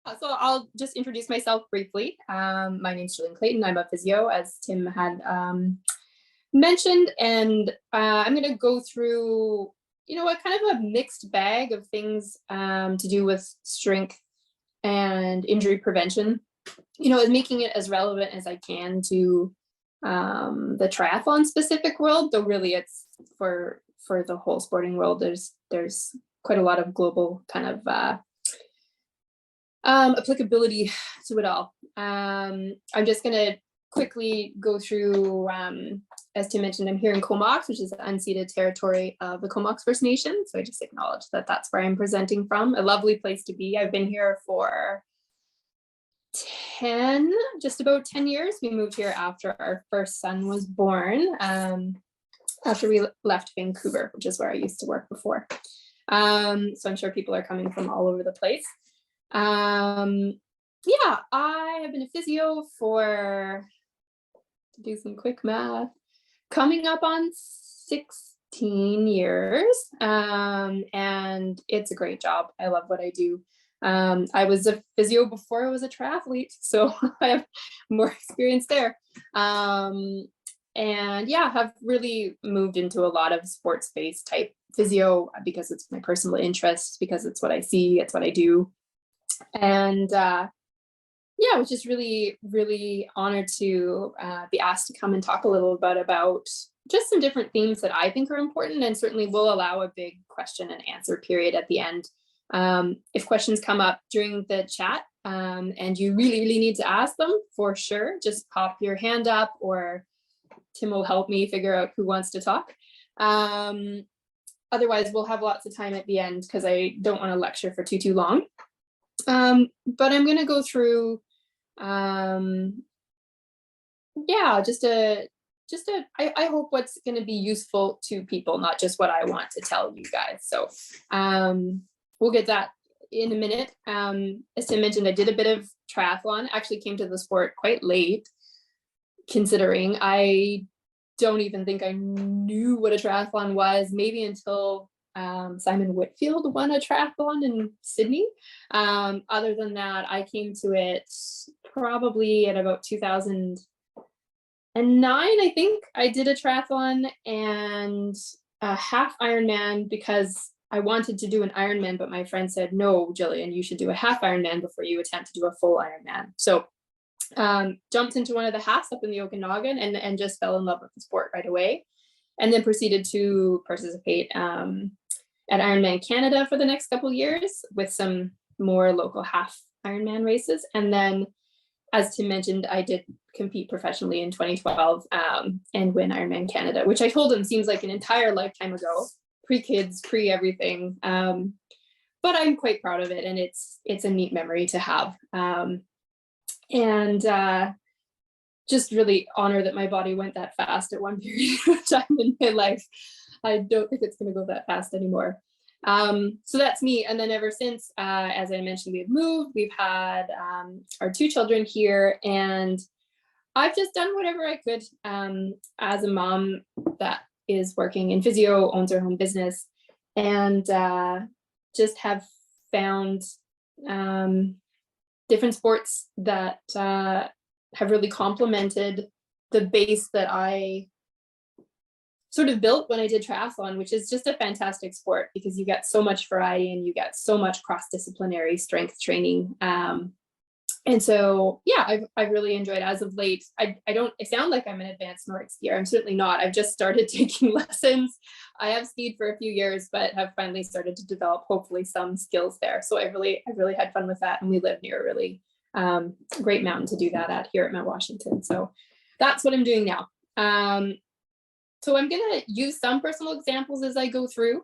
So I'll just introduce myself briefly. My name's Gillian Clayton. I'm a physio, as Tim had mentioned, and I'm going to go through, a kind of a mixed bag of things to do with strength and injury prevention. And making it as relevant as I can to the triathlon specific world, though really it's for the whole sporting world. There's quite a lot of global kind of applicability to it all. I'm just going to quickly go through, as Tim mentioned, I'm here in Comox, which is the unceded territory of the Comox First Nation. So I just acknowledge that that's where I'm presenting from. A lovely place to be. I've been here for just about 10 years. We moved here after our first son was born, after we left Vancouver, which is where I used to work before. So I'm sure people are coming from all over the place. Yeah, I have been a physio for, to do some quick math, coming up on 16 years. And it's a great job. I love what I do. I was a physio before I was a triathlete, so I have more experience there. And yeah, have really moved into a lot of sports-based type physio because it's my personal interest, because it's what I see, it's what I do. And yeah, I was just really, really honored to be asked to come and talk a little bit about just some different themes that I think are important, and certainly will allow a big question and answer period at the end. If questions come up during the chat and you really, really need to ask them, for sure, just pop your hand up, or Tim will help me figure out who wants to talk. Otherwise, we'll have lots of time at the end because I don't want to lecture for too long. But I'm going to go through, yeah, I hope what's going to be useful to people, not just what I want to tell you guys. So we'll get that in a minute. As Tim mentioned, I did a bit of triathlon, actually came to the sport quite late, considering I don't even think I knew what a triathlon was, maybe until Simon Whitfield won a triathlon in Sydney. Other than that, I came to it probably at about 2009, I think. I did a triathlon and a half Ironman because I wanted to do an Ironman, but my friend said, no, Gillian, you should do a half Ironman before you attempt to do a full Ironman. So jumped into one of the halves up in the Okanagan and just fell in love with the sport right away. And then proceeded to participate at Ironman Canada for the next couple of years with some more local half Ironman races. And then, as Tim mentioned, I did compete professionally in 2012 and win Ironman Canada, which I told him seems like an entire lifetime ago, pre-kids, pre-everything. But I'm quite proud of it, and it's a neat memory to have. And just really honor that my body went that fast at one period of time in my life. I don't think it's going to go that fast anymore. So that's me. And then ever since, as I mentioned, we've moved, we've had our two children here, and I've just done whatever I could as a mom that is working in physio, owns her own business, and just have found different sports that have really complemented the base that I sort of built when I did triathlon, which is just a fantastic sport because you get so much variety and you get so much cross-disciplinary strength training. And so, yeah, I've really enjoyed as of late. I sound like I'm an advanced Nordic skier. I'm certainly not. I've just started taking lessons. I have skied for a few years, but have finally started to develop hopefully some skills there. So I've really had fun with that. And we live near a really great mountain to do that at here at Mount Washington. So that's what I'm doing now. So I'm going to use some personal examples as I go through,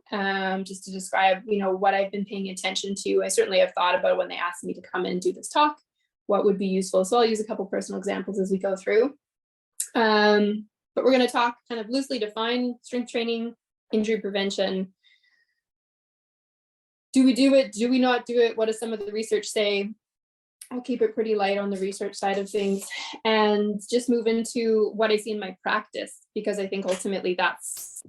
just to describe, what I've been paying attention to. I certainly have thought about when they asked me to come in and do this talk, what would be useful. So I'll use a couple personal examples as we go through. But we're going to talk kind of loosely define strength training, injury prevention. Do we do it? Do we not do it? What does some of the research say? I'll keep it pretty light on the research side of things and just move into what I see in my practice, because I think ultimately that's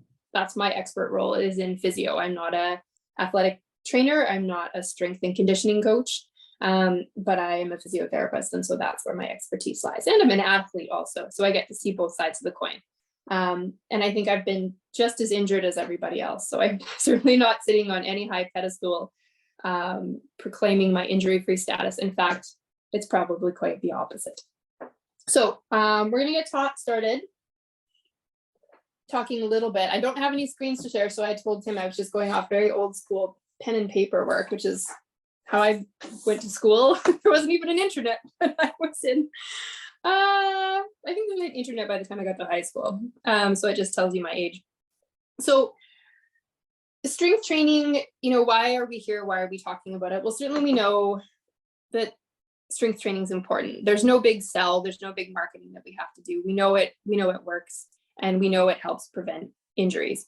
my expert role is in physio. I'm not an athletic trainer. I'm not a strength and conditioning coach. But I am a physiotherapist, and so that's where my expertise lies. And I'm an athlete also, so I get to see both sides of the coin. And I think I've been just as injured as everybody else. So I'm certainly not sitting on any high pedestal proclaiming my injury-free status. In fact, it's probably quite the opposite. So we're going to get started talking a little bit. I don't have any screens to share, so I told Tim I was just going off very old school pen and paper work, which is how I went to school. There wasn't even an internet when I was in, I think there was an internet by the time I got to high school. So it just tells you my age. So strength training, why are we here? Why are we talking about it? Well, certainly we know that strength training is important. There's no big sell, there's no big marketing that we have to do. We know it works, and we know it helps prevent injuries.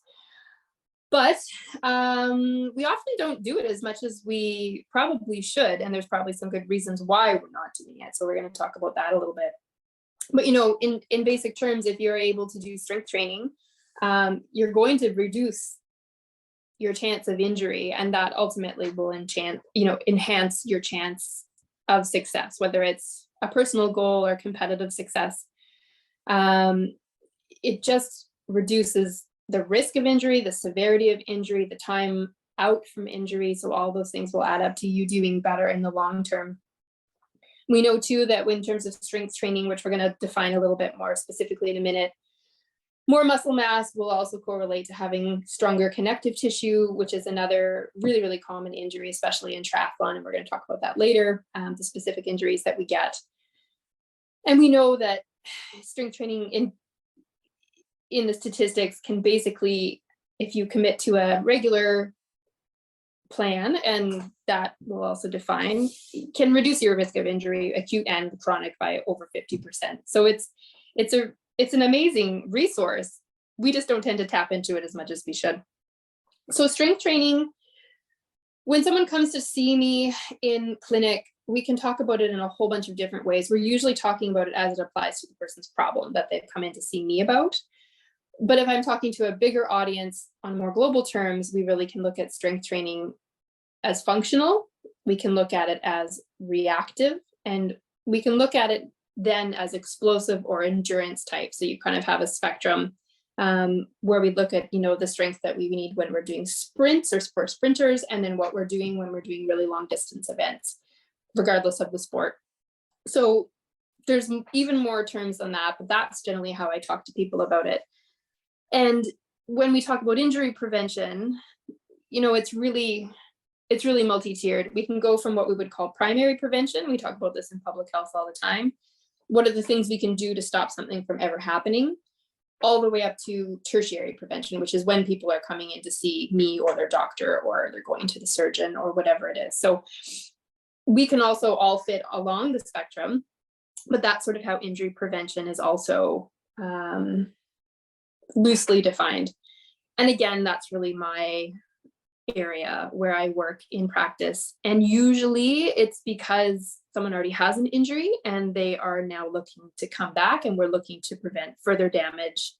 But we often don't do it as much as we probably should, and there's probably some good reasons why we're not doing it. So we're going to talk about that a little bit. But in basic terms, if you're able to do strength training, you're going to reduce your chance of injury, and that ultimately will enhance your chance of success, whether it's a personal goal or competitive success. It just reduces the risk of injury, the severity of injury, the time out from injury. So all those things will add up to you doing better in the long term. We know too that in terms of strength training, which we're going to define a little bit more specifically in a minute, more muscle mass will also correlate to having stronger connective tissue, which is another really, really common injury, especially in triathlon. And we're going to talk about that later, the specific injuries that we get. And we know that strength training in the statistics can basically, if you commit to a regular plan, and that will also define, can reduce your risk of injury, acute and chronic, by over 50%. So it's an amazing resource. We just don't tend to tap into it as much as we should. So strength training, when someone comes to see me in clinic, we can talk about it in a whole bunch of different ways. We're usually talking about it as it applies to the person's problem that they've come in to see me about. But if I'm talking to a bigger audience on more global terms, we really can look at strength training as functional. We can look at it as reactive, and we can look at it then as explosive or endurance type. So you kind of have a spectrum where we look at, the strength that we need when we're doing sprints or for sprinters, and then what we're doing when we're doing really long distance events, regardless of the sport. So there's even more terms than that, but that's generally how I talk to people about it. And when we talk about injury prevention, it's really multi-tiered. We can go from what we would call primary prevention. We talk about this in public health all the time. What are the things we can do to stop something from ever happening, all the way up to tertiary prevention, which is when people are coming in to see me or their doctor, or they're going to the surgeon or whatever it is. So we can also all fit along the spectrum, but that's sort of how injury prevention is also loosely defined. And again, that's really my area where I work in practice. And usually it's because someone already has an injury and they are now looking to come back, and we're looking to prevent further damage,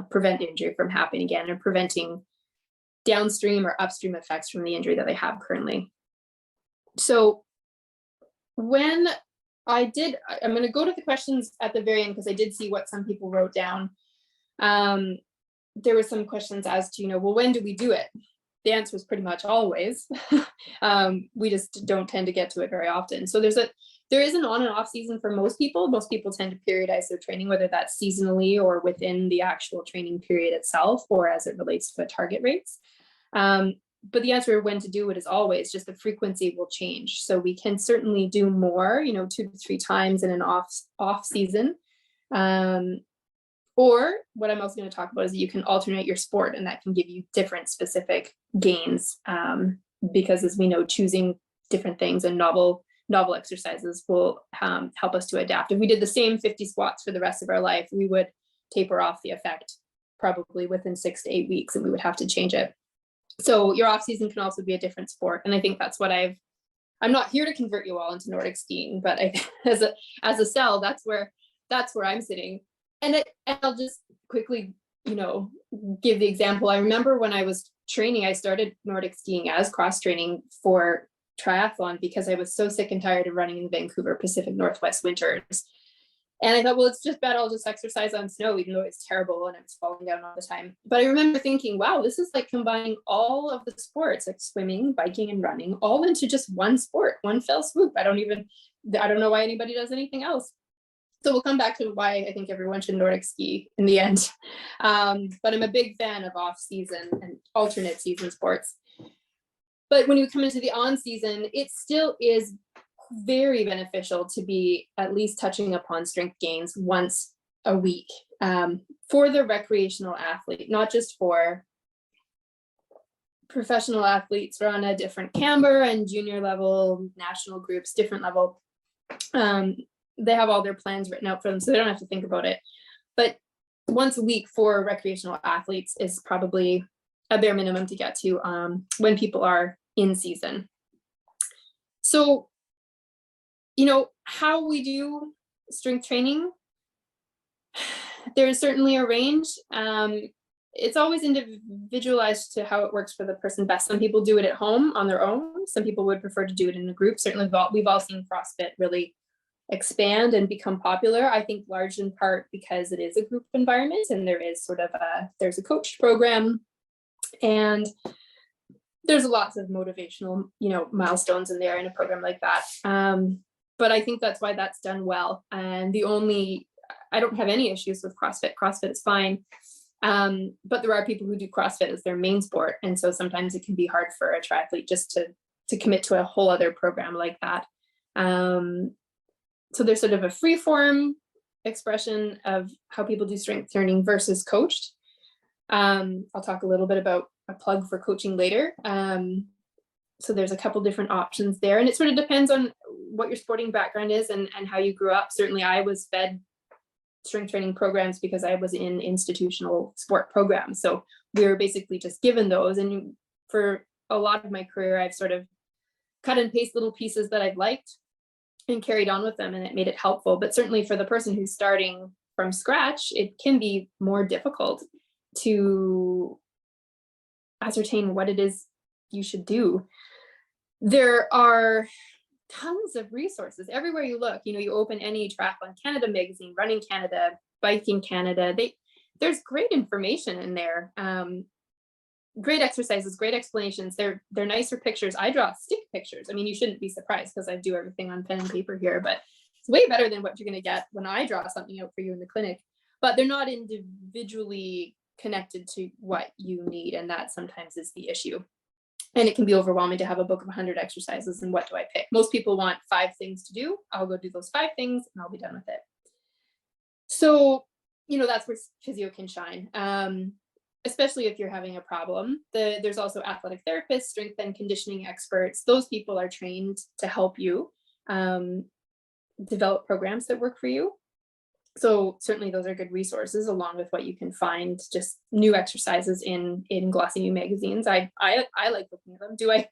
prevent injury from happening again, and preventing downstream or upstream effects from the injury that they have currently. So when I'm going to go to the questions at the very end, because I did see what some people wrote down. There were some questions as to, well, when do we do it? The answer is pretty much always. We just don't tend to get to it very often. So there is an on and off season for most people. Most people tend to periodize their training, whether that's seasonally or within the actual training period itself, or as it relates to target rates. But the answer when to do it is always, just the frequency will change. So we can certainly do more, 2 to 3 times in an off season. Or what I'm also going to talk about is that you can alternate your sport, and that can give you different specific gains. Because as we know, choosing different things and novel exercises will help us to adapt. If we did the same 50 squats for the rest of our life, we would taper off the effect probably within 6 to 8 weeks, and we would have to change it. So your off season can also be a different sport. And I think that's what I'm not here to convert you all into Nordic skiing, but as a cell, that's where I'm sitting. And I'll just quickly, give the example. I remember when I was training, I started Nordic skiing as cross training for triathlon because I was so sick and tired of running in the Vancouver Pacific Northwest winters. And I thought, well, it's just bad. I'll just exercise on snow, even though it's terrible and I was falling down all the time. But I remember thinking, wow, this is like combining all of the sports, like swimming, biking, and running, all into just one sport, one fell swoop. I don't know why anybody does anything else. So we'll come back to why I think everyone should Nordic ski in the end. But I'm a big fan of off-season and alternate season sports. But when you come into the on-season, it still is very beneficial to be at least touching upon strength gains once a week for the recreational athlete, not just for professional athletes who are on a different camber and junior level, national groups, different level. They have all their plans written out for them, so they don't have to think about it. But once a week for recreational athletes is probably a bare minimum to get to when people are in season. So, how we do strength training, there's certainly a range. It's always individualized to how it works for the person best. Some people do it at home on their own. Some people would prefer to do it in a group. Certainly, we've all seen CrossFit really expand and become popular. I think large in part because it is a group environment and there is there's a coached program and there's lots of motivational, milestones in there in a program like that. But I think that's why that's done well. And I don't have any issues with CrossFit. CrossFit is fine. But there are people who do CrossFit as their main sport. And so sometimes it can be hard for a triathlete just to commit to a whole other program like that. So there's sort of a free form expression of how people do strength training versus coached. I'll talk a little bit about a plug for coaching later. So there's a couple different options there, and it sort of depends on what your sporting background is and how you grew up. Certainly I was fed strength training programs because I was in institutional sport programs. So we were basically just given those. And for a lot of my career, I've sort of cut and paste little pieces that I've liked and carried on with them, and it made it helpful. But certainly for the person who's starting from scratch, it can be more difficult to ascertain what it is you should do. There are tons of resources everywhere you look. You open any Triathlon Canada magazine, Running Canada, Biking Canada, there's great information in there. Great exercises, great explanations. They're nicer pictures. I draw stick pictures. I mean, you shouldn't be surprised because I do everything on pen and paper here, but it's way better than what you're going to get when I draw something out for you in the clinic. But they're not individually connected to what you need, and that sometimes is the issue. And it can be overwhelming to have a book of 100 exercises, and what do I pick? Most people want 5 things to do. I'll go do those 5 things and I'll be done with it. So, that's where physio can shine. Especially if you're having a problem. There's also athletic therapists, strength and conditioning experts. Those people are trained to help you develop programs that work for you. So certainly those are good resources, along with what you can find, just new exercises in glossy new magazines. I like looking at them. Do I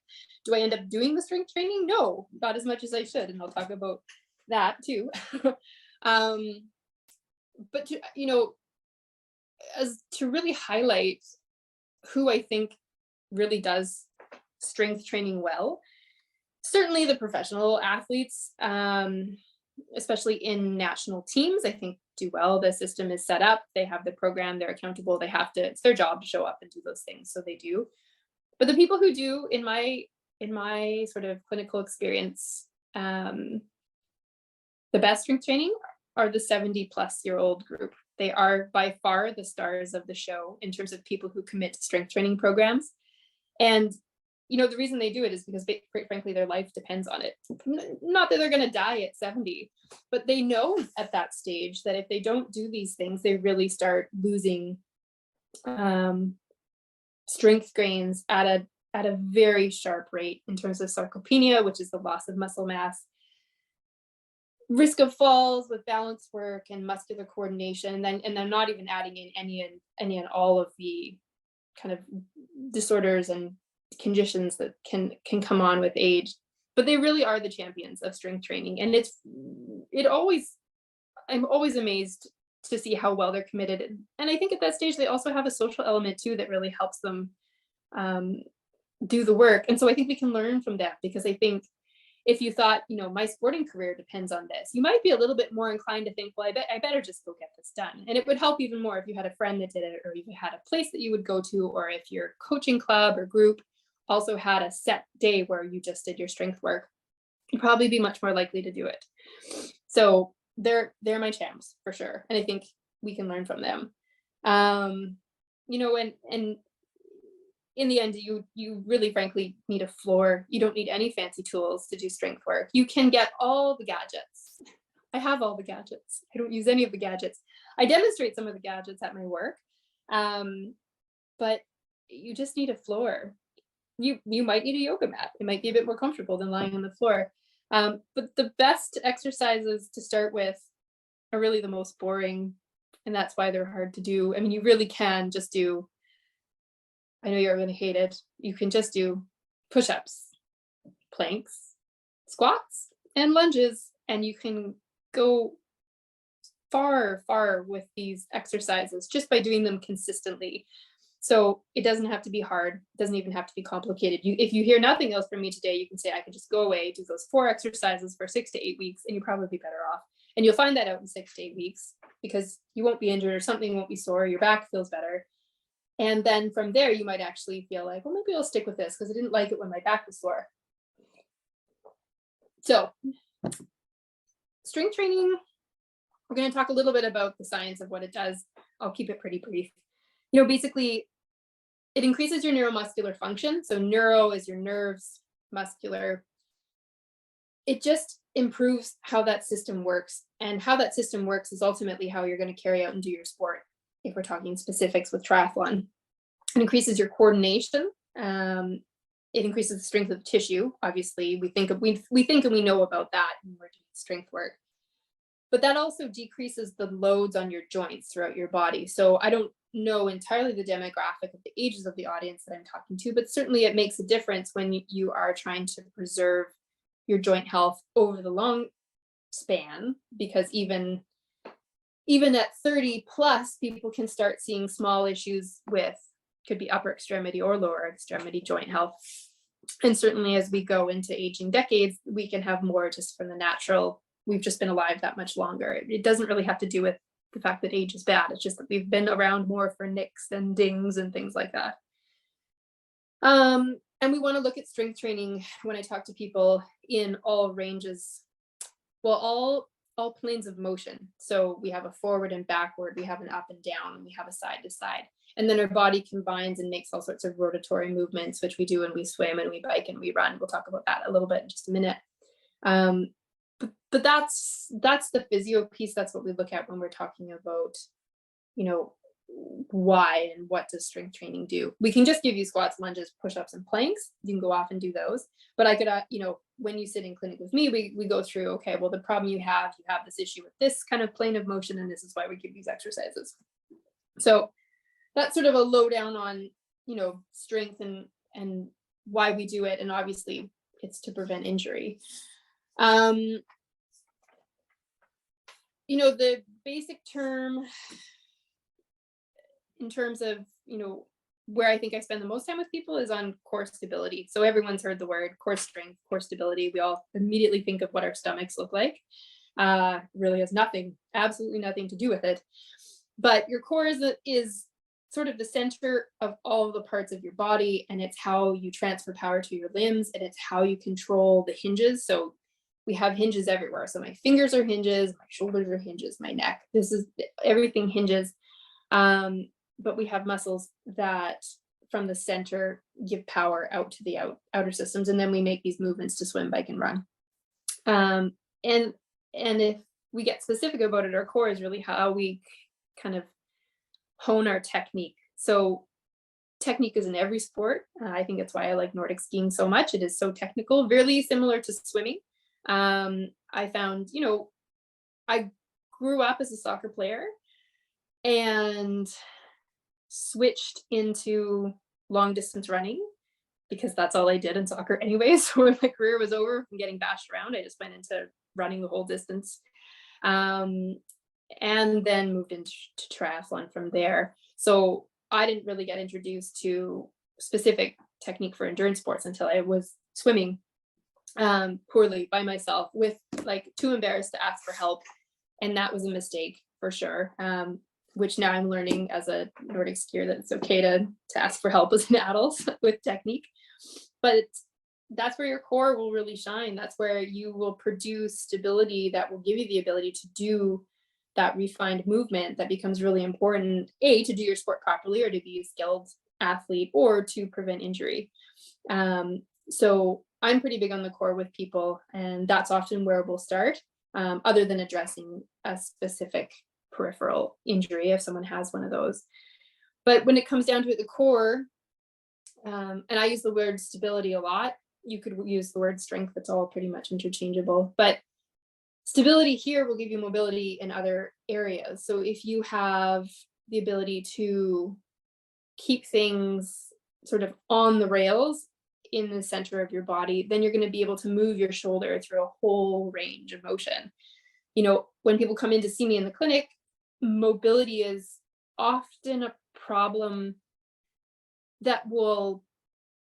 end up doing the strength training? No, not as much as I should, and I'll talk about that too. But as to really highlight who I think really does strength training well, certainly the professional athletes, especially in national teams, I think do well. The system is set up, they have the program, they're accountable, it's their job to show up and do those things, so they do. But the people who do, in my sort of clinical experience, the best strength training are the 70-plus-year-old group. They are by far the stars of the show in terms of people who commit to strength training programs. And, the reason they do it is because, quite frankly, their life depends on it. Not that they're going to die at 70, but they know at that stage that if they don't do these things, they really start losing strength gains at a very sharp rate in terms of sarcopenia, which is the loss of muscle mass, risk of falls with balance work and muscular coordination, and I'm not even adding in any and all of the kind of disorders and conditions that can come on with age. But they really are the champions of strength training, and I'm always amazed to see how well they're committed. And I think at that stage they also have a social element too that really helps them do the work. And so I think we can learn from them, because I think if you thought, my sporting career depends on this, you might be a little bit more inclined to think, well, I better just go get this done. And it would help even more if you had a friend that did it, or if you had a place that you would go to, or if your coaching club or group also had a set day where you just did your strength work. You'd probably be much more likely to do it. So they're my champs for sure. And I think we can learn from them. And in the end, you really frankly need a floor. You don't need any fancy tools to do strength work. You can get all the gadgets. I have all the gadgets. I don't use any of the gadgets. I demonstrate some of the gadgets at my work. But you just need a floor. You might need a yoga mat. It might be a bit more comfortable than lying on the floor. But the best exercises to start with are really the most boring, and that's why they're hard to do. I mean, you really can just do, I know you're going to hate it, you can just do push-ups, planks, squats, and lunges, and you can go far, far with these exercises just by doing them consistently. So it doesn't have to be hard. It doesn't even have to be complicated. If you hear nothing else from me today, you can say, I could just go away, do those 4 exercises for 6 to 8 weeks, and you'll probably be better off. And you'll find that out in 6 to 8 weeks, because you won't be injured, or something won't be sore, your back feels better. And then from there, you might actually feel like, well, maybe I'll stick with this because I didn't like it when my back was sore. So strength training, we're going to talk a little bit about the science of what it does. I'll keep it pretty brief. Basically, it increases your neuromuscular function. So neuro is your nerves, muscular. It just improves how that system works. And how that system works is ultimately how you're going to carry out and do your sport, if we're talking specifics with triathlon. It increases your coordination. It increases the strength of tissue. Obviously, we think and we know about that when we're doing strength work. But that also decreases the loads on your joints throughout your body. So I don't know entirely the demographic of the ages of the audience that I'm talking to, but certainly it makes a difference when you are trying to preserve your joint health over the long span, because even at 30 plus, people can start seeing small issues with, could be upper extremity or lower extremity joint health. And certainly as we go into aging decades, we can have more just from the natural, we've just been alive that much longer. It doesn't really have to do with the fact that age is bad. It's just that we've been around more for nicks and dings and things like that. And we want to look at strength training when I talk to people in all ranges, well, all planes of motion. So we have a forward and backward, we have an up and down, and we have a side to side. And then our body combines and makes all sorts of rotatory movements, which we do when we swim and we bike and we run. We'll talk about that a little bit in just a minute. But that's the physio piece. That's what we look at when we're talking about, why and what does strength training do. We can just give you squats, lunges, push-ups, and planks. You can go off and do those. But I could, when you sit in clinic with me, we go through, okay, well, the problem you have this issue with this kind of plane of motion, and this is why we give these exercises. So that's sort of a lowdown on, strength and why we do it. And obviously it's to prevent injury. The basic term in terms of, where I think I spend the most time with people is on core stability. So everyone's heard the word core strength, core stability. We all immediately think of what our stomachs look like. Really has absolutely nothing to do with it. But your core is sort of the center of all of the parts of your body, and it's how you transfer power to your limbs, and it's how you control the hinges. So we have hinges everywhere. So my fingers are hinges, my shoulders are hinges, my neck, everything hinges. But we have muscles that from the center give power out to the outer systems. And then we make these movements to swim, bike, and run. And if we get specific about it, our core is really how we kind of hone our technique. So technique is in every sport. I think that's why I like Nordic skiing so much. It is so technical, really similar to swimming. I found, I grew up as a soccer player and switched into long distance running because that's all I did in soccer anyway. So when my career was over from getting bashed around, I just went into running the whole distance. And then moved into triathlon from there. So I didn't really get introduced to specific technique for endurance sports until I was swimming poorly by myself, with like too embarrassed to ask for help. And that was a mistake for sure. Which now I'm learning as a Nordic skier that it's okay to ask for help as an adult with technique. But that's where your core will really shine. That's where you will produce stability that will give you the ability to do that refined movement that becomes really important, A, to do your sport properly, or to be a skilled athlete, or to prevent injury. So I'm pretty big on the core with people, and that's often where we'll start, other than addressing a specific peripheral injury if someone has one of those. But when it comes down to it, the core, and I use the word stability a lot. You could use the word strength, it's all pretty much interchangeable. But stability here will give you mobility in other areas. So if you have the ability to keep things sort of on the rails in the center of your body, then you're going to be able to move your shoulder through a whole range of motion. You know, when people come in to see me in the clinic, mobility is often a problem that will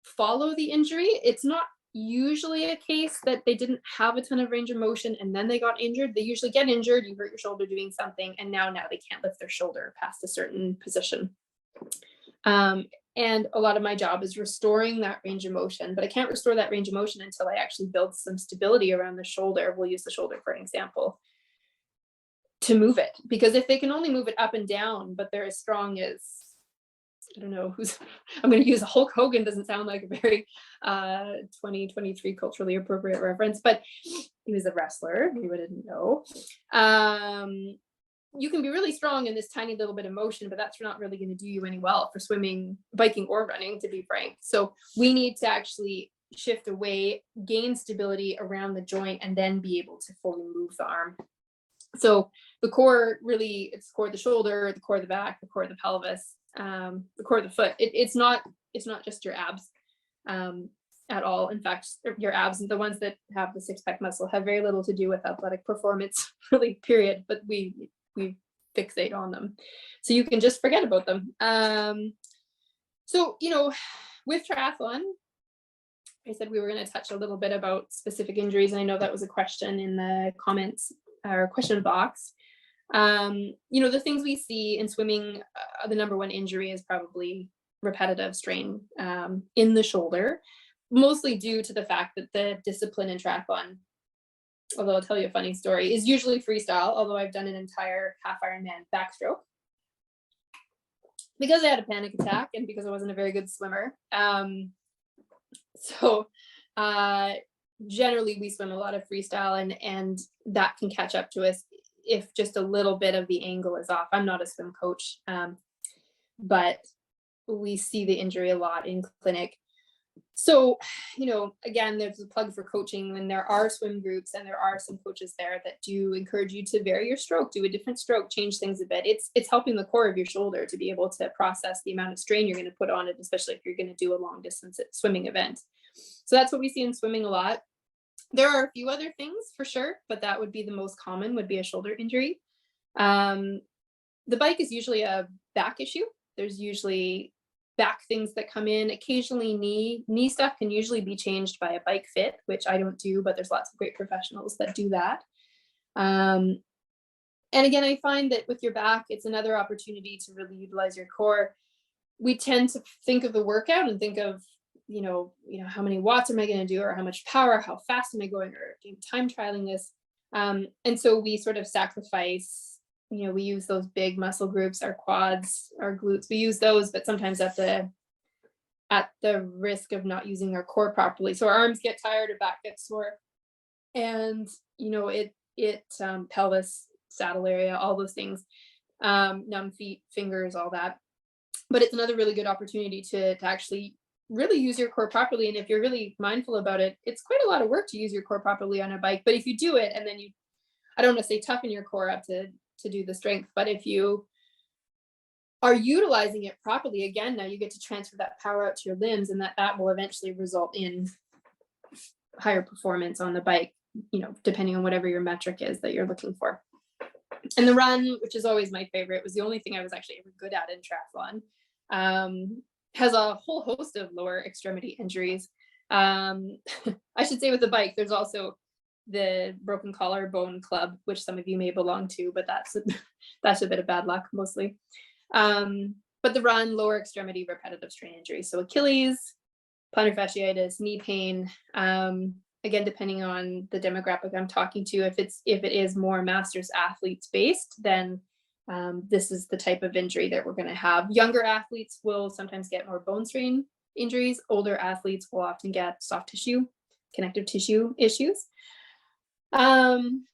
follow the injury. It's not usually a case that they didn't have a ton of range of motion and then they got injured. They usually get injured, you hurt your shoulder doing something, and now they can't lift their shoulder past a certain position. And a lot of my job is restoring that range of motion, but I can't restore that range of motion until I actually build some stability around the shoulder. We'll use the shoulder for an example, to move it. Because if they can only move it up and down, but they're as strong as, I don't know who's, I'm going to use Hulk Hogan, doesn't sound like a very 2023 culturally appropriate reference, but he was a wrestler, you wouldn't know. You can be really strong in this tiny little bit of motion, but that's not really going to do you any well for swimming, biking, or running, to be frank. So we need to actually shift away, gain stability around the joint, and then be able to fully move the arm. So the core really, it's the core of the shoulder, the core of the back, the core of the pelvis, the core of the foot. It's not just your abs at all. In fact, your abs, the ones that have the six-pack muscle, have very little to do with athletic performance, really, period. But we fixate on them, so you can just forget about them. So, you know, with triathlon, I said we were going to touch a little bit about specific injuries, and I know that was a question in the comments or question box. You know, the things we see in swimming, the number one injury is probably repetitive strain in the shoulder, mostly due to the fact that the discipline in triathlon, although I'll tell you a funny story, is usually freestyle, although I've done an entire half Ironman backstroke because I had a panic attack and because I wasn't a very good swimmer. Generally we swim a lot of freestyle, and that can catch up to us if just a little bit of the angle is off. I'm not a swim coach, but we see the injury a lot in clinic. So, you know, again, there's a plug for coaching, and there are swim groups and there are some coaches there that do encourage you to vary your stroke, do a different stroke, change things a bit. It's helping the core of your shoulder to be able to process the amount of strain you're going to put on it, especially if you're going to do a long distance swimming event. So that's what we see in swimming a lot. There are a few other things for sure, but that would be the most common, would be a shoulder injury. The bike is usually a back issue. There's usually back things that come in. Occasionally knee stuff can usually be changed by a bike fit, which I don't do, but there's lots of great professionals that do that. And again, I find that with your back, it's another opportunity to really utilize your core. We tend to think of the workout and think of, you know, how many watts am I going to do, or how much power, how fast am I going, or doing time trialing this. And so we sort of sacrifice, you know, we use those big muscle groups, our quads, our glutes, we use those, but sometimes at the risk of not using our core properly. So our arms get tired, our back gets sore, and, you know, pelvis, saddle area, all those things, numb feet, fingers, all that. But it's another really good opportunity to actually really use your core properly. And if you're really mindful about it, it's quite a lot of work to use your core properly on a bike. But if you do it, and then I don't want to say toughen your core up to do the strength, but if you are utilizing it properly, again, now you get to transfer that power out to your limbs, and that will eventually result in higher performance on the bike, you know, depending on whatever your metric is that you're looking for. And the run, which is always my favorite, was the only thing I was actually ever good at in triathlon. has a whole host of lower extremity injuries. I should say with the bike, there's also the broken collarbone club, which some of you may belong to, but that's a bit of bad luck mostly. But the run, lower extremity repetitive strain injuries. So Achilles, plantar fasciitis, knee pain. Again, depending on the demographic I'm talking to, if it is more masters athletes based, then this is the type of injury that we're going to have. Younger athletes will sometimes get more bone strain injuries. Older athletes will often get soft tissue, connective tissue issues. And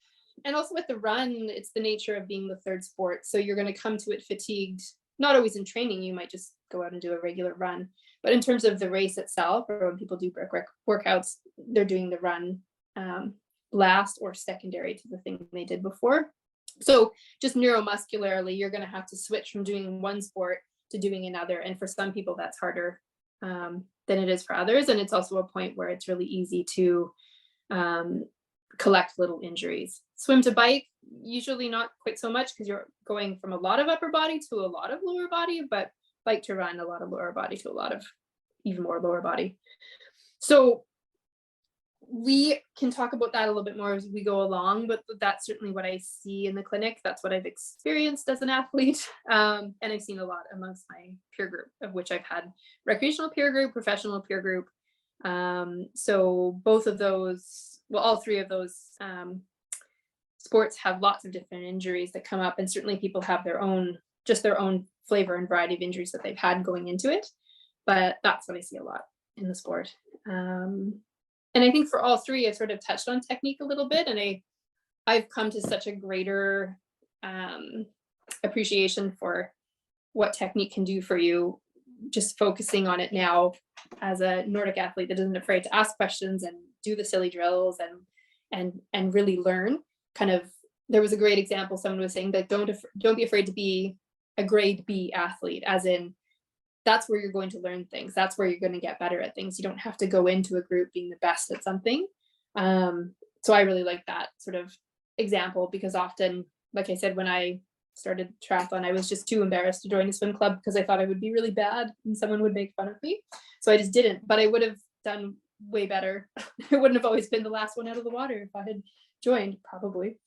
also with the run, it's the nature of being the third sport. So you're going to come to it fatigued, not always in training. You might just go out and do a regular run. But in terms of the race itself, or when people do brick workouts, they're doing the run last or secondary to the thing they did before. So just neuromuscularly, you're going to have to switch from doing one sport to doing another. And for some people, that's harder than it is for others. And it's also a point where it's really easy to collect little injuries. Swim to bike, usually not quite so much because you're going from a lot of upper body to a lot of lower body, but bike to run, a lot of lower body to a lot of even more lower body. So we can talk about that a little bit more as we go along, but that's certainly what I see in the clinic. That's what I've experienced as an athlete. And I've seen a lot amongst my peer group, of which I've had recreational peer group, professional peer group. So both of those, well, all three of those sports have lots of different injuries that come up, and certainly people have their own flavor and variety of injuries that they've had going into it. But that's what I see a lot in the sport. And I think for all three, I sort of touched on technique a little bit, and I've come to such a greater appreciation for what technique can do for you, just focusing on it now as a Nordic athlete that isn't afraid to ask questions and do the silly drills and really learn. Kind of, there was a great example. Someone was saying that don't be afraid to be a grade B athlete, as in that's where you're going to learn things. That's where you're going to get better at things. You don't have to go into a group being the best at something. So I really like that sort of example, because often, like I said, when I started triathlon, I was just too embarrassed to join a swim club because I thought I would be really bad and someone would make fun of me. So I just didn't, but I would have done way better. I wouldn't have always been the last one out of the water if I had joined, probably.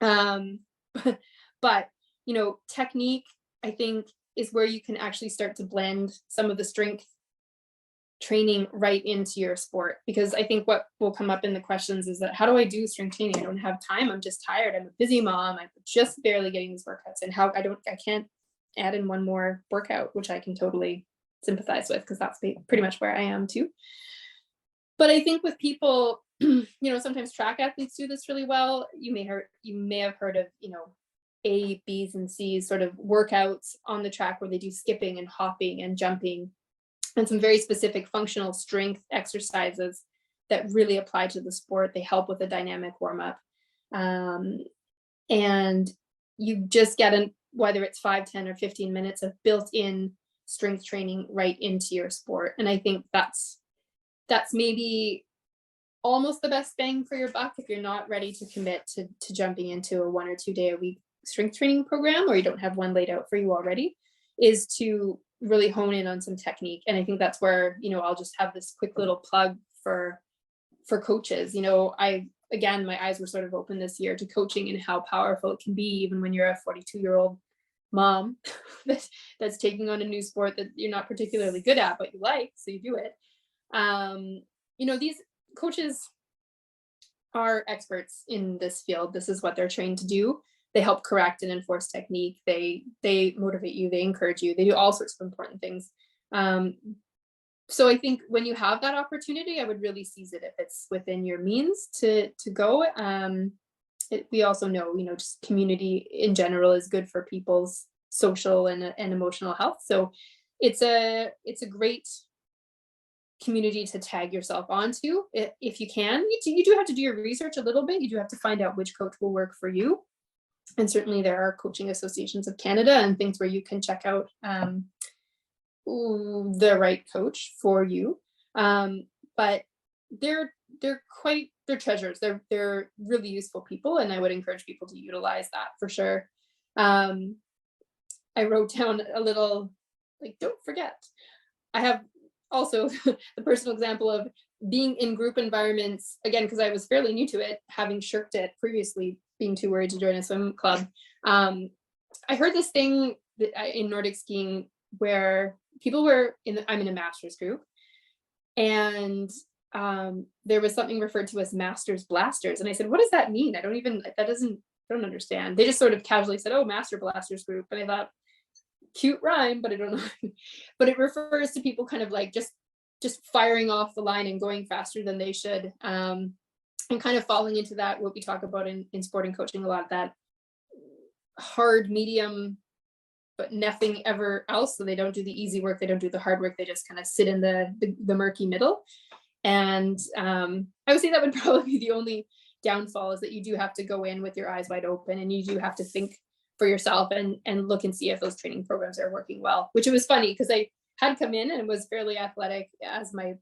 But you know, technique, I think, is where you can actually start to blend some of the strength training right into your sport. Because I think what will come up in the questions is that, how do I do strength training? I don't have time. I'm just tired. I'm a busy mom. I'm just barely getting these workouts. And I can't add in one more workout, which I can totally sympathize with, because that's pretty much where I am too. But I think with people, you know, sometimes track athletes do this really well. You may have heard of, you know, A, B's, and C's sort of workouts on the track where they do skipping and hopping and jumping and some very specific functional strength exercises that really apply to the sport. They help with a dynamic warm-up. And you just get whether it's 5, 10, or 15 minutes of built-in strength training right into your sport. And I think that's maybe almost the best bang for your buck if you're not ready to commit to jumping into a 1 or 2 day a week strength training program, or you don't have one laid out for you already, is to really hone in on some technique. And I think that's where, you know, I'll just have this quick little plug for coaches. You know, again, my eyes were sort of open this year to coaching and how powerful it can be, even when you're a 42-year-old mom that's taking on a new sport that you're not particularly good at, but you like, so you do it. You know, these coaches are experts in this field. This is what they're trained to do. They help correct and enforce technique. They motivate you. They encourage you. They do all sorts of important things. So I think when you have that opportunity, I would really seize it if it's within your means to go. We also know, you know, just community in general is good for people's social and emotional health. So it's a great community to tag yourself onto if you can. You do have to do your research a little bit. You do have to find out which coach will work for you. And certainly there are coaching associations of Canada and things where you can check out the right coach for you. But they're treasures. They're really useful people, and I would encourage people to utilize that for sure. I wrote down a little, like, don't forget. I have also the personal example of being in group environments, again, because I was fairly new to it, having shirked it previously, being too worried to join a swim club. I heard this thing in Nordic skiing where people were I'm in a master's group, and there was something referred to as masters blasters. And I said, what does that mean? I don't understand. They just sort of casually said, oh, master blasters group. And I thought, cute rhyme, but I don't know. But it refers to people kind of like just firing off the line and going faster than they should. And kind of falling into that, what we talk about in sport and coaching a lot, that hard medium, but nothing ever else. So they don't do the easy work, they don't do the hard work, they just kind of sit in the murky middle. And I would say that would probably be the only downfall, is that you do have to go in with your eyes wide open, and you do have to think for yourself and look and see if those training programs are working well. Which it was funny because I had come in and was fairly athletic as my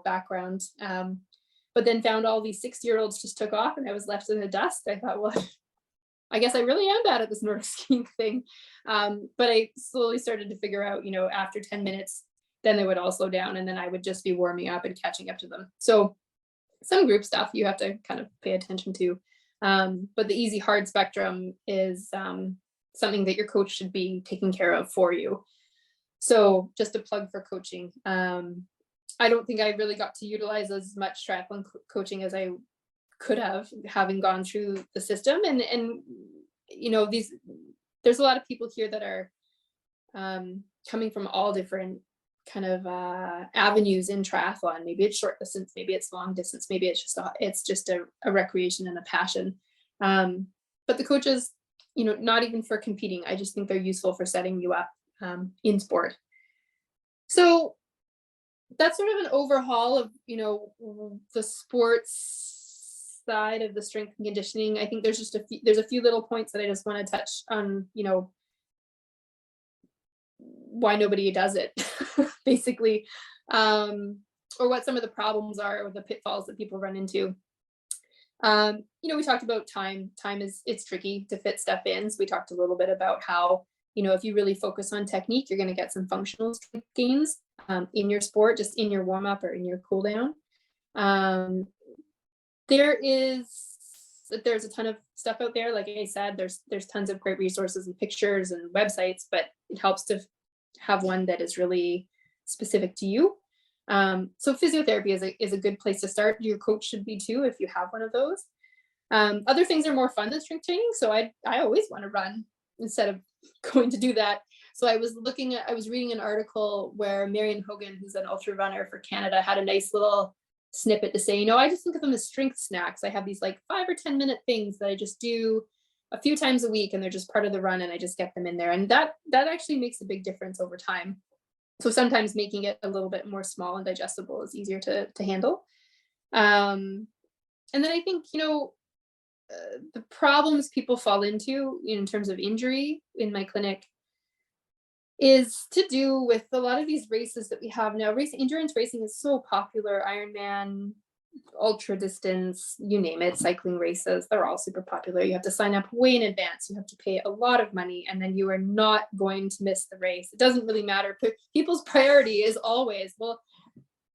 background, but then found all these 60-year-olds just took off, and I was left in the dust. I thought, well, I guess I really am bad at this Nordic skiing thing. But I slowly started to figure out, after 10 minutes, then they would all slow down, and then I would just be warming up and catching up to them. So some group stuff you have to kind of pay attention to. But the easy hard spectrum is something that your coach should be taking care of for you. So just a plug for coaching. I don't think I really got to utilize as much triathlon coaching as I could have, having gone through the system. And there's a lot of people here that are coming from all different kind of avenues in triathlon. Maybe it's short distance, maybe it's long distance, maybe it's just a recreation and a passion. But the coaches, not even for competing, I just think they're useful for setting you up in sport. So that's sort of an overhaul of the sports side of the strength and conditioning. I think there's a few little points that I just want to touch on, why nobody does it, basically, or what some of the problems are, or the pitfalls that people run into. We talked about time. It's tricky to fit stuff in. So we talked a little bit about how, if you really focus on technique, you're going to get some functional strength gains in your sport, just in your warm up or in your cool down. There's a ton of stuff out there. Like I said, there's tons of great resources and pictures and websites, but it helps to have one that is really specific to you. So physiotherapy is a good place to start. Your coach should be too, if you have one of those. Other things are more fun than strength training. So I always want to run instead of going to do that. So I was reading an article where Marion Hogan, who's an ultra runner for Canada, had a nice little snippet to say, I just think of them as strength snacks. I have these like 5 or 10 minute things that I just do a few times a week, and they're just part of the run, and I just get them in there. And that actually makes a big difference over time. So sometimes making it a little bit more small and digestible is easier to handle. And then I think, the problems people fall into in terms of injury in my clinic is to do with a lot of these races that we have now. Endurance racing is so popular. Ironman, ultra distance, you name it, cycling races, they're all super popular. You have to sign up way in advance. You have to pay a lot of money, and then you are not going to miss the race. It doesn't really matter. People's priority is always, well,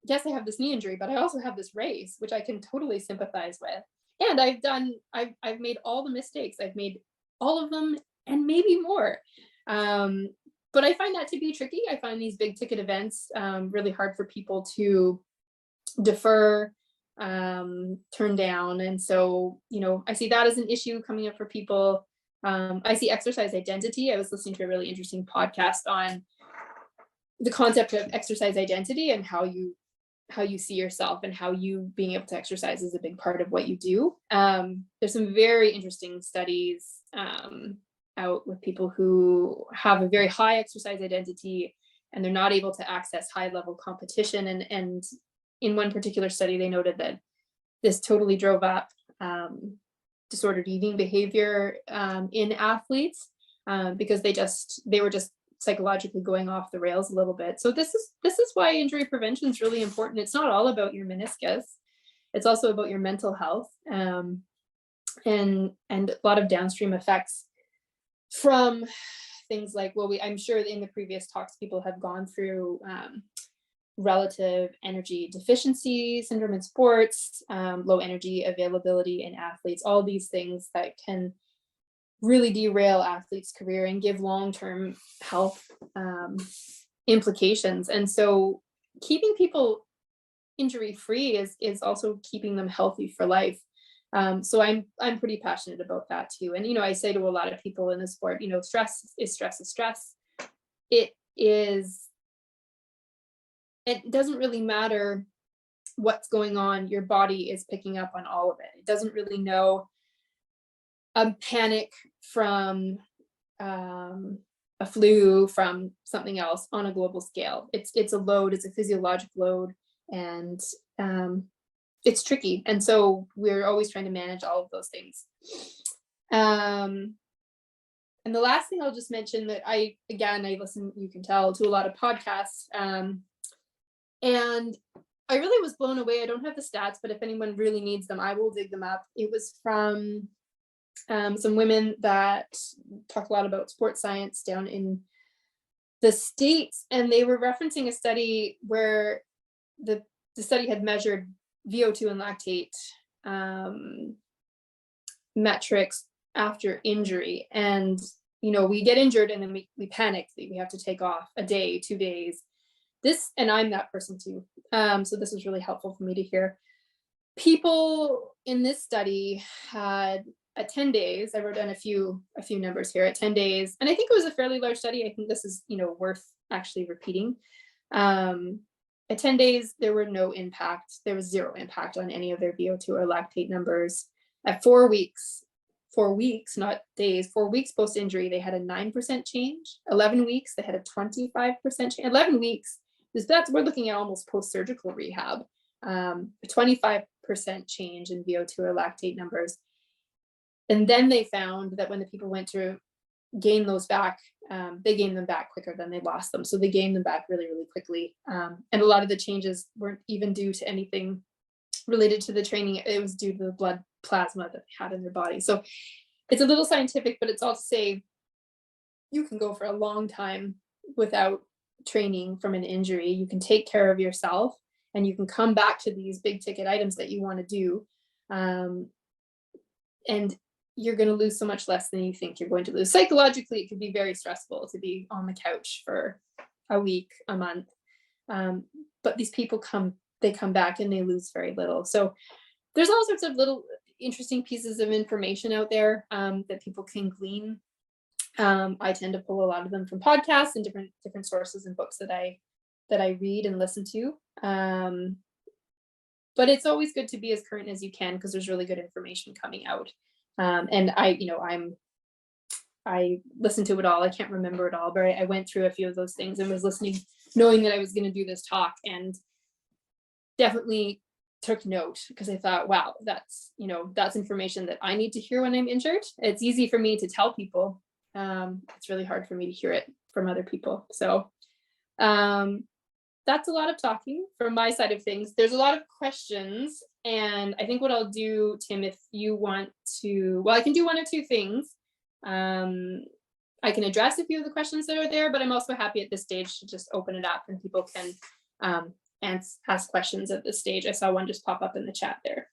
yes, I have this knee injury, but I also have this race, which I can totally sympathize with. And I've made all the mistakes. I've made all of them and maybe more. But I find that to be tricky. I find these big ticket events really hard for people to defer, turn down. And so, I see that as an issue coming up for people. I see exercise identity. I was listening to a really interesting podcast on the concept of exercise identity and how you see yourself, and how you being able to exercise is a big part of what you do. There's some very interesting studies out with people who have a very high exercise identity, and they're not able to access high level competition. And in one particular study, they noted that this totally drove up disordered eating behavior in athletes because they were just psychologically going off the rails a little bit. So this is why injury prevention is really important. It's not all about your meniscus. It's also about your mental health and a lot of downstream effects from things like, I'm sure in the previous talks people have gone through relative energy deficiency syndrome in sports, low energy availability in athletes, all these things that can really derail athletes' career and give long-term health implications. And so keeping people injury-free is also keeping them healthy for life. So I'm pretty passionate about that too. And, I say to a lot of people in the sport, stress is stress is stress. It doesn't really matter what's going on. Your body is picking up on all of it. It doesn't really know a panic from a flu, from something else on a global scale. It's a load, it's a physiologic load, and it's tricky. And so we're always trying to manage all of those things. And the last thing I'll just mention that I listen, you can tell, to a lot of podcasts. And I really was blown away. I don't have the stats, but if anyone really needs them, I will dig them up. It was from some women that talk a lot about sports science down in the States. And they were referencing a study where the study had measured VO2 and lactate metrics after injury. And, we get injured and then we panic that we have to take off a day, 2 days. And I'm that person too. So this was really helpful for me to hear. People in this study had at 10 days, I wrote down a few numbers here, at 10 days, and I think it was a fairly large study. I think this is, worth actually repeating. At 10 days, there was zero impact on any of their VO2 or lactate numbers. At 4 weeks, not days, 4 weeks post-injury, they had a 9% change. 11 weeks, they had a 25% change. 11 weeks, we're looking at almost post-surgical rehab. A 25% change in VO2 or lactate numbers. And then they found that when the people went to gain those back, they gained them back quicker than they lost them. So they gained them back really, really quickly. And a lot of the changes weren't even due to anything related to the training. It was due to the blood plasma that they had in their body. So it's a little scientific, but it's all to say you can go for a long time without training from an injury. You can take care of yourself and you can come back to these big ticket items that you want to do. And you're going to lose so much less than you think you're going to lose. Psychologically, it could be very stressful to be on the couch for a week, a month. But these people come back and they lose very little. So there's all sorts of little interesting pieces of information out there that people can glean. I tend to pull a lot of them from podcasts and different sources and books that I read and listen to. But it's always good to be as current as you can because there's really good information coming out. And I listened to it all. I can't remember it all, but I went through a few of those things and was listening, knowing that I was going to do this talk, and definitely took note because I thought, wow, that's information that I need to hear when I'm injured. It's easy for me to tell people. It's really hard for me to hear it from other people. So that's a lot of talking from my side of things. There's a lot of questions, and I think what I'll do, Tim, if you want to, I can do one or two things. I can address a few of the questions that are there, but I'm also happy at this stage to just open it up and people can ask questions at this stage. I saw one just pop up in the chat there.